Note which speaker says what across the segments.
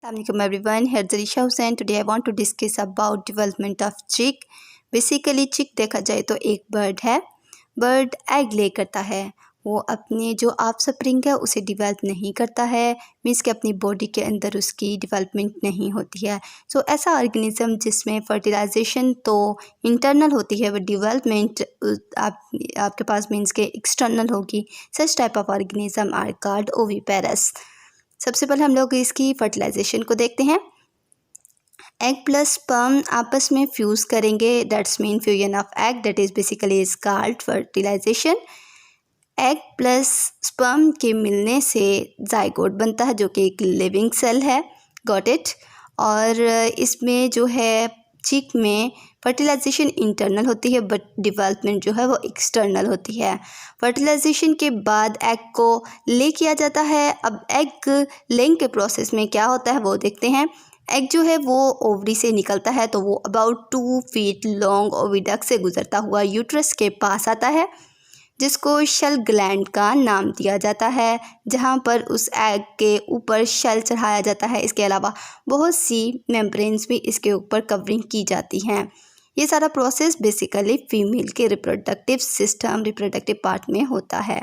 Speaker 1: Assalamualaikum everyone, here Zarisha Hussain. Today I want to discuss about development of chick. Basically चिक देखा जाए तो एक बर्ड है। बर्ड एग ले करता है, वो अपने जो ऑफस्प्रिंग है उसे डेवलप नहीं करता है, मीन्स कि अपनी बॉडी के अंदर उसकी डेवलपमेंट नहीं होती है। सो ऐसा ऑर्गेनिज्म जिसमें फर्टिलाइजेशन तो इंटरनल होती है, वो डेवलपमेंट आपके पास मीन्स के एक्सटर्नल होगी। Such type of organism are called oviparous. सबसे पहले हम लोग इसकी फर्टिलाइजेशन को देखते हैं। एग प्लस स्पर्म आपस में फ्यूज़ करेंगे, that's mean fusion of egg, that is basically is called fertilisation. Egg plus sperm के मिलने से जाइगोट बनता है जो कि एक लिविंग सेल है। Got it. और इसमें जो है चिक में फर्टिलाइजेशन इंटरनल होती है बट डेवलपमेंट जो है वो एक्सटर्नल होती है। फर्टिलाइजेशन के बाद एग को ले किया जाता है। अब एग लेइंग के प्रोसेस में क्या होता है वो देखते हैं। एग जो है वो ओवरी से निकलता है तो वो अबाउट 2 फीट लॉन्ग ओविडक्ट से गुजरता हुआ यूट्रस के पास आता है, जिसको शेल ग्लैंड का नाम दिया जाता है, जहाँ पर उस एग के ऊपर शेल चढ़ाया जाता है। इसके अलावा बहुत सी मेम्ब्रेन्स भी इसके ऊपर कवरिंग की जाती हैं। ये सारा प्रोसेस बेसिकली फीमेल के रिप्रोडक्टिव सिस्टम, रिप्रोडक्टिव पार्ट में होता है।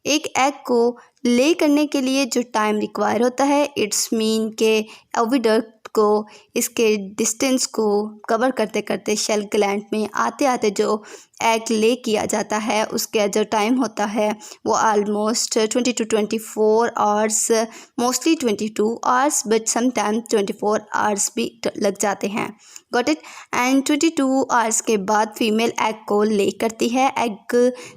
Speaker 1: एक एग को ले करने के लिए जो टाइम रिक्वायर होता है, इट्स मीन के ओविडक्ट को इसके डिस्टेंस को कवर करते करते शेल ग्लैंड में आते आते जो एग ले किया जाता है उसका जो टाइम होता है वो almost 20 to 24 hours, mostly 22 hours but sometime 24 hours भी लग जाते हैं। Got it. एंड 22 आवर्स के बाद फीमेल एग को ले करती है। एग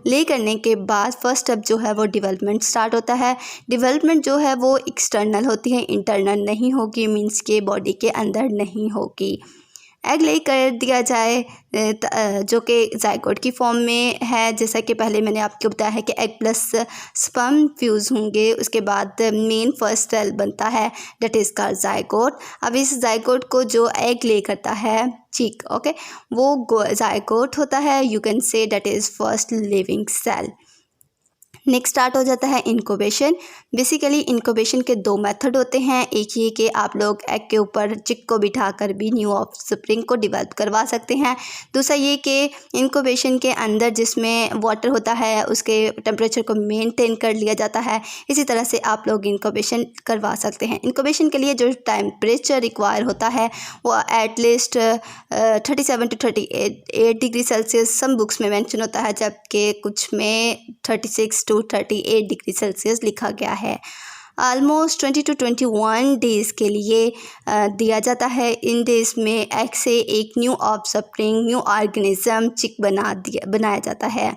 Speaker 1: ले करने के बाद फर्स्ट स्टेप जो है वो डेवलपमेंट स्टार्ट होता है। डेवलपमेंट जो है वो एक्सटर्नल होती है, इंटरनल नहीं होगी, मीन्स के बॉडी के अंदर नहीं होगी। एग ले कर दिया जाए जो कि जाइगोट की फॉर्म में है, जैसा कि पहले मैंने आपको बताया है कि एग प्लस स्पर्म फ्यूज़ होंगे, उसके बाद मेन फर्स्ट सेल बनता है दैट इज़ कॉल्ड जाइगोट। अब इस जाइगोट को जो एग ले करता है चिक, ओके, वो जाइगोट होता है, you can say that is first living cell. Next start हो जाता है इनक्यूबेशन। बेसिकली इनक्यूबेशन के 2 मेथड होते हैं। एक ये कि आप लोग एग के ऊपर चिक को बिठाकर भी न्यू ऑफस्प्रिंग को डेवलप करवा सकते हैं। दूसरा ये कि इनक्यूबेशन के अंदर जिसमें वाटर होता है उसके टेम्परेचर को मेंटेन कर लिया जाता है, इसी तरह से आप लोग इनक्यूबेशन करवा सकते हैं। इनक्यूबेशन के लिए जो टेम्परेचर रिक्वायर होता है वो at least 37 to 38 degree Celsius some books में मेंशन होता है, जबकि कुछ में 36 to 38 डिग्री सेल्सियस लिखा गया है। ऑलमोस्ट 20 to 21 डेज़ के लिए दिया जाता है। इन डेज़ में एग से एक न्यू ऑफस्प्रिंग, न्यू ऑर्गेनिज्म चिक बनाया जाता है।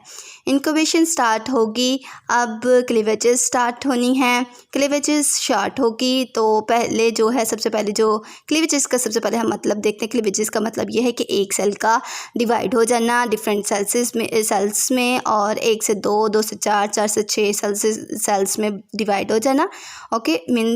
Speaker 1: इनक्यूबेशन स्टार्ट होगी। अब क्लीवेजेस स्टार्ट होनी हैं। क्लीवेजेस स्टार्ट होगी तो पहले जो है सबसे पहले जो क्लीवेजेस का सबसे पहले हम मतलब देखते हैं। क्लीवेजेस का मतलब ये है कि एक सेल का डिवाइड हो जाना डिफरेंट सेल्स में और 1 से 2, 2 से 4, 4 से 6 सेल्स में डिवाइड हो जाना। ओके, मीन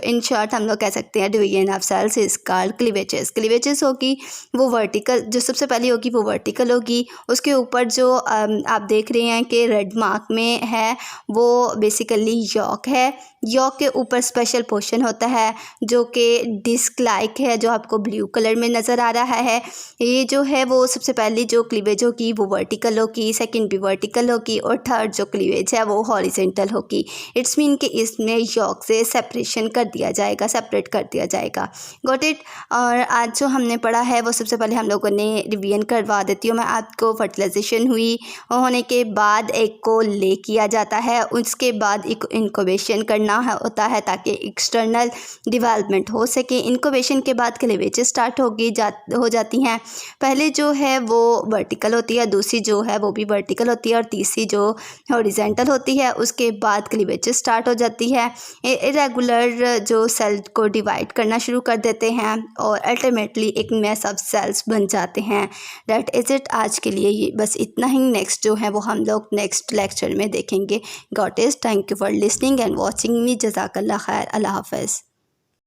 Speaker 1: इन शॉर्ट हम लोग कह सकते हैं division of cells is called cleavages. Cleavages होगी वो वर्टिकल, जो सबसे पहली होगी वो वर्टिकल होगी। उसके ऊपर जो आप देख रहे हैं कि रेड मार्क में है वो बेसिकली यॉक है। यॉक के ऊपर स्पेशल पोर्शन होता है जो कि डिस्क लाइक है, जो आपको ब्लू कलर में नज़र आ रहा है। ये जो है वो सबसे पहली जो क्लीवेज होगी वो वर्टिकल होगी, सेकंड भी वर्टिकल होगी और थर्ड जो क्लीवेज है वो हॉरिजेंटल होगी। इट्स मीन कि इसमें यॉक से सेपरेशन कर दिया जाएगा, सेपरेट कर दिया जाएगा। Got it. और आज जो हमने पढ़ा है वो सबसे पहले हम लोगों ने रिवीजन करवा देती हूँ मैं आपको। फर्टिलाइजेशन हुई, होने के बाद एग को ले किया जाता है, उसके बाद इनक्यूबेशन करना होता है ताकि एक्सटर्नल डेवलपमेंट हो सके। इनक्यूबेशन के बाद क्लीवेजेस स्टार्ट हो जाती हैं। पहले जो है वो वर्टिकल होती है, दूसरी जो है वो भी वर्टिकल होती है और तीसरी जो हॉरिजेंटल होती है। उसके बाद क्लीवेजेस स्टार्ट हो जाती है। इरेगुलर जो सेल को डिवाइड करना शुरू कर देते हैं और अल्टीमेटली एक मैस ऑफ सेल्स बन जाते हैं। That is it. आज के लिए ये बस इतना ही। नेक्स्ट जो है वो हम लोग नेक्स्ट लेक्चर में देखेंगे। Got is. Thank you for listening and watching me. जज़ाकल्लाह खैर। अल्लाह हाफ़िज़।